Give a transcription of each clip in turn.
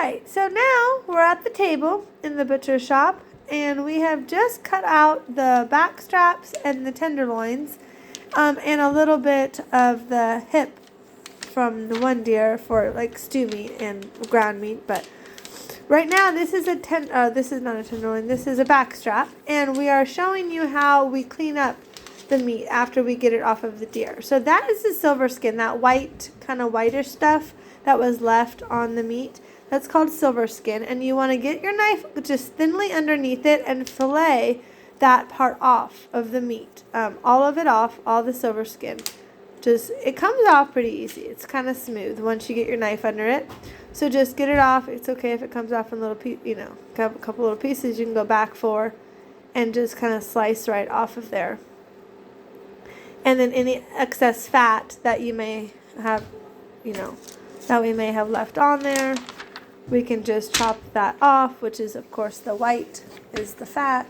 right, so now we're at the table in the butcher shop, and we have just cut out the back straps and the tenderloins, and a little bit of the hip from the one deer for like stew meat and ground meat. But right now this is this is not a tenderloin, this is a back strap, and we are showing you how we clean up the meat after we get it off of the deer. So that is the silver skin, that white, kind of whitish stuff that was left on the meat. That's called silver skin, and you want to get your knife just thinly underneath it and fillet that part off of the meat. All of it off, all the silver skin. It comes off pretty easy. It's kind of smooth once you get your knife under it. So just get it off. It's okay if it comes off in little a couple little pieces you can go back for, and just kind of slice right off of there. And then any excess fat that you may have, that we may have left on there, we can just chop that off, which is, of course, the white is the fat.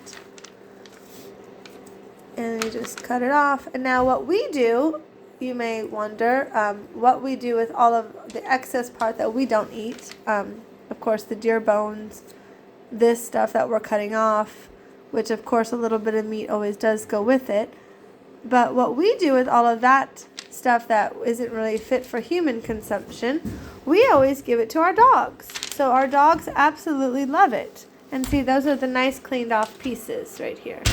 And you just cut it off. And now what we do, you may wonder, what we do with all of the excess part that we don't eat. Of course, the deer bones, this stuff that we're cutting off, which, of course, a little bit of meat always does go with it. But what we do with all of that stuff that isn't really fit for human consumption, we always give it to our dogs. So our dogs absolutely love it. And see, those are the nice cleaned off pieces right here.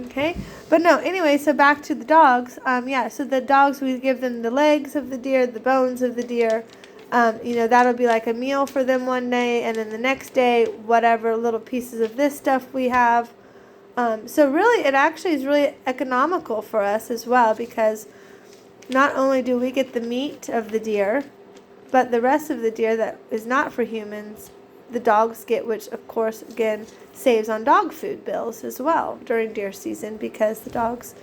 Okay, but no, anyway, so back to the dogs. So the dogs, we give them the legs of the deer, the bones of the deer. That'll be like a meal for them one day, and then the next day, whatever little pieces of this stuff we have. So really, it actually is really economical for us as well, because not only do we get the meat of the deer, but the rest of the deer that is not for humans, the dogs get, which of course, again, saves on dog food bills as well during deer season, because the dogs,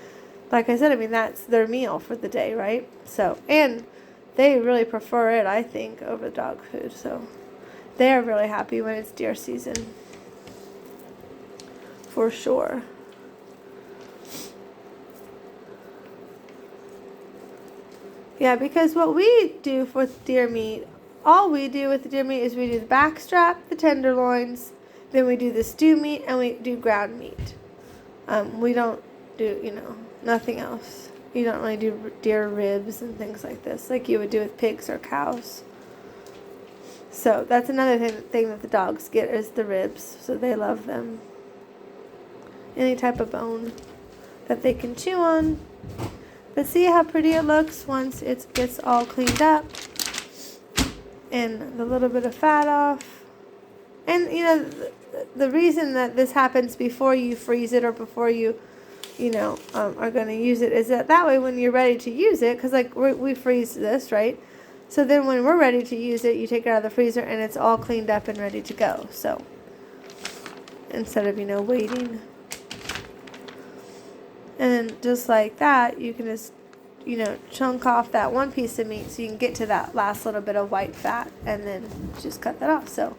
like I said, that's their meal for the day, right? So, and they really prefer it, I think, over dog food. So they're really happy when it's deer season. For sure. Yeah, because what we do with deer meat, all we do with the deer meat is we do the backstrap, the tenderloins, then we do the stew meat, and we do ground meat. We don't do, nothing else. You don't really do deer ribs and things like this, like you would do with pigs or cows. So that's another thing that the dogs get is the ribs, so they love them. Any type of bone that they can chew on. But see how pretty it looks once it gets all cleaned up and the little bit of fat off. And the reason that this happens before you freeze it or before you are going to use it is that way when you're ready to use it, because like we freeze this, right? So then when we're ready to use it, you take it out of the freezer and it's all cleaned up and ready to go. So instead of waiting. And then just like that, you can just, chunk off that one piece of meat so you can get to that last little bit of white fat, and then just cut that off. So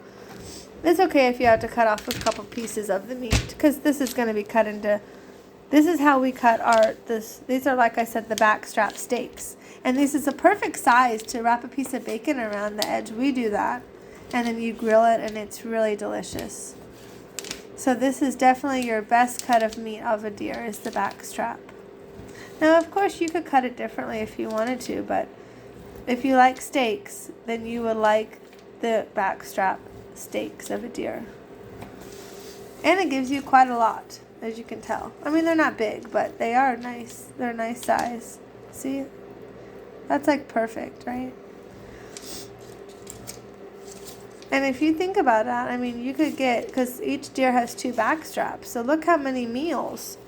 it's okay if you have to cut off a couple pieces of the meat, because this is going to be cut into, this is how we cut these are, like I said, the backstrap steaks. And this is a perfect size to wrap a piece of bacon around the edge. We do that. And then you grill it, and it's really delicious. So this is definitely your best cut of meat of a deer, is the backstrap. Now, of course, you could cut it differently if you wanted to, but if you like steaks, then you would like the backstrap steaks of a deer. And it gives you quite a lot, as you can tell. They're not big, but they are nice. They're a nice size. See? That's like perfect, right? And if you think about that, you could get, because each deer has 2 backstraps, so look how many meals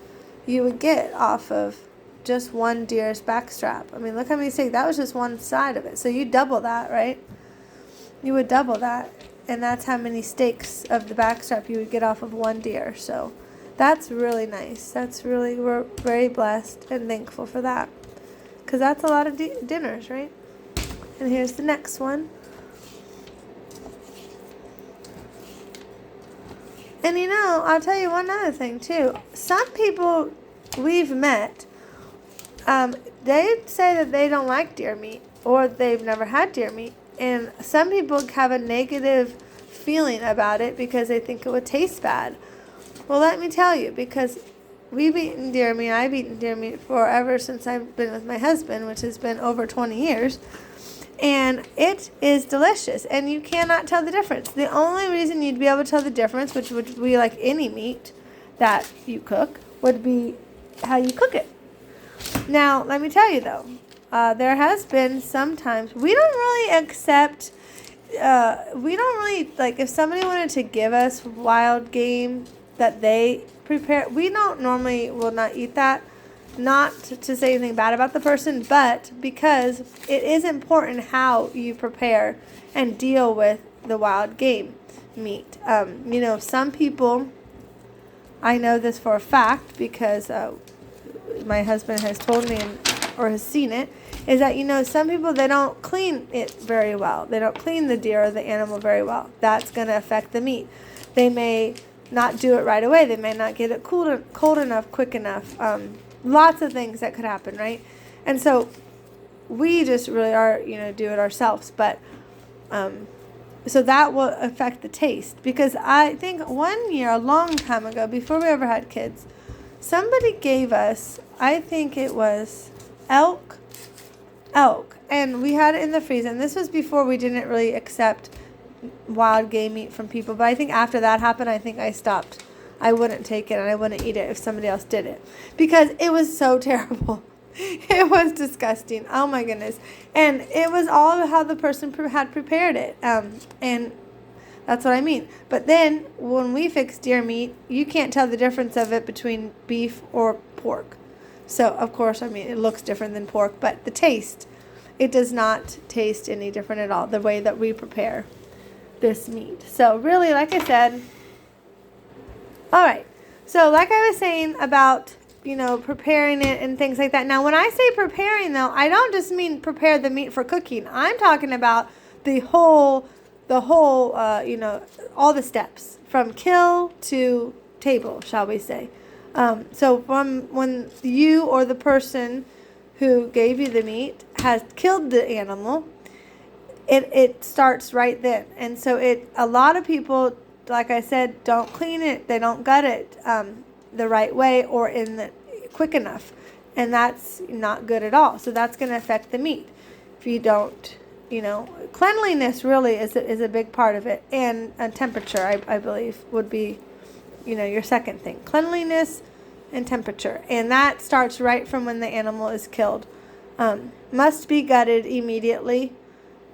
you would get off of just one deer's backstrap. Look how many steaks. That was just one side of it. So you double that, right? You would double that. And that's how many steaks of the backstrap you would get off of one deer. So that's really nice. We're very blessed and thankful for that. Because that's a lot of dinners, right? And here's the next one. And I'll tell you one other thing too. Some people we've met, they say that they don't like deer meat, or they've never had deer meat. And some people have a negative feeling about it because they think it would taste bad. Well, let me tell you, because we've eaten deer meat. I've eaten deer meat forever since I've been with my husband, which has been over 20 years. And it is delicious, and you cannot tell the difference. The only reason you'd be able to tell the difference, which would be like any meat that you cook, would be how you cook it. Now, let me tell you though, there has been sometimes we don't really accept, like if somebody wanted to give us wild game that they prepare, we don't normally will not eat that. Not to say anything bad about the person, but because it is important how you prepare and deal with the wild game meat. Some people, I know this for a fact because my husband has told me or has seen it, is that, some people, they don't clean it very well. They don't clean the deer or the animal very well. That's going to affect the meat. They may not do it right away. They may not get it cold enough, quick enough. Lots of things that could happen, right? And so we just really are, do it ourselves. But so that will affect the taste. Because I think one year, a long time ago, before we ever had kids, somebody gave us, I think it was elk. And we had it in the freezer. And this was before we didn't really accept wild game meat from people. But I think after that happened, I think I stopped. I wouldn't take it and I wouldn't eat it if somebody else did it because it was so terrible. It was disgusting. Oh my goodness. And it was all of how the person had prepared it. And that's what I mean. But then when we fix deer meat, you can't tell the difference of it between beef or pork. So of course, it looks different than pork, but the taste, it does not taste any different at all, the way that we prepare this meat. So really, like I said, all right, so like I was saying about, preparing it and things like that. Now, when I say preparing, though, I don't just mean prepare the meat for cooking. I'm talking about the whole, all the steps from kill to table, shall we say. So from when you or the person who gave you the meat has killed the animal, it starts right then. And so a lot of people, like I said, don't clean it. They don't gut it the right way or quick enough. And that's not good at all. So that's going to affect the meat. If you don't, cleanliness really is a big part of it. And temperature, I believe, would be, your second thing. Cleanliness and temperature. And that starts right from when the animal is killed. Must be gutted immediately.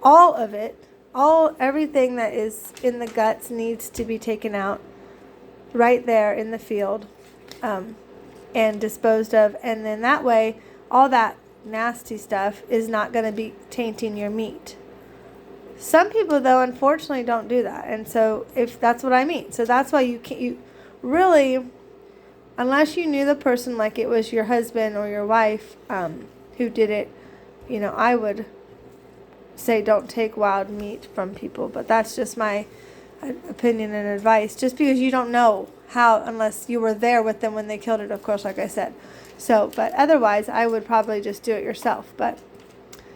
All of it. Everything that is in the guts needs to be taken out right there in the field and disposed of. And then that way, all that nasty stuff is not going to be tainting your meat. Some people, though, unfortunately don't do that. And so if that's what I mean. So that's why you really, unless you knew the person like it was your husband or your wife who did it, I would say don't take wild meat from people, but that's just my opinion and advice, just because you don't know how, unless you were there with them when they killed it, of course, like I said. So, but otherwise I would probably just do it yourself, but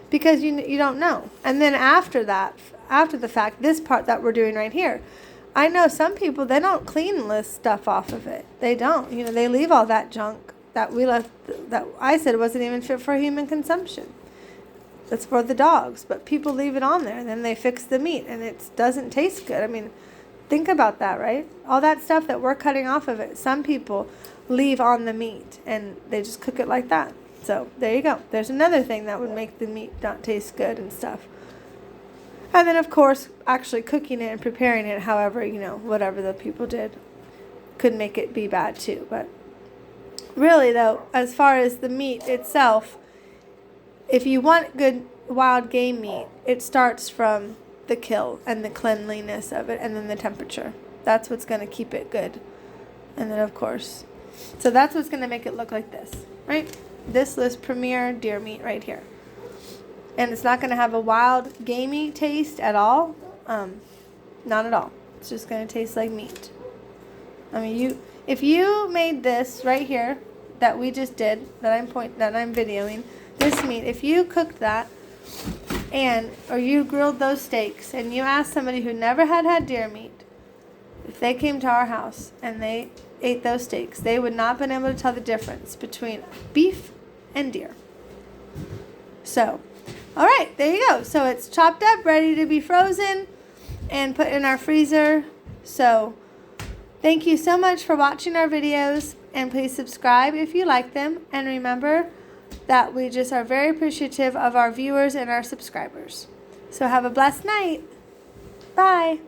because you don't know. And then after the fact, this part that we're doing right here, I know some people, they don't clean this stuff off of it. They don't, they leave all that junk that we left, that I said wasn't even fit for human consumption. It's for the dogs, but people leave it on there, and then they fix the meat, and it doesn't taste good. Think about that, right? All that stuff that we're cutting off of it, some people leave on the meat, and they just cook it like that. So there you go. There's another thing that would make the meat not taste good and stuff. And then, of course, actually cooking it and preparing it, however, whatever the people did, could make it be bad too. But really, though, as far as the meat itself, if you want good wild game meat, it starts from the kill and the cleanliness of it and then the temperature. That's what's going to keep it good. And then, of course, so that's what's going to make it look like this, right? This is premier deer meat right here. And it's not going to have a wild gamey taste at all. Not at all. It's just going to taste like meat. If you made this right here that we just did, that I'm videoing, this meat, if you cooked that or you grilled those steaks and you asked somebody who never had deer meat, if they came to our house and they ate those steaks, they would not have been able to tell the difference between beef and deer. So, all right, there you go. So it's chopped up, ready to be frozen and put in our freezer. So thank you so much for watching our videos, and please subscribe if you like them. And remember that we just are very appreciative of our viewers and our subscribers. So have a blessed night. Bye.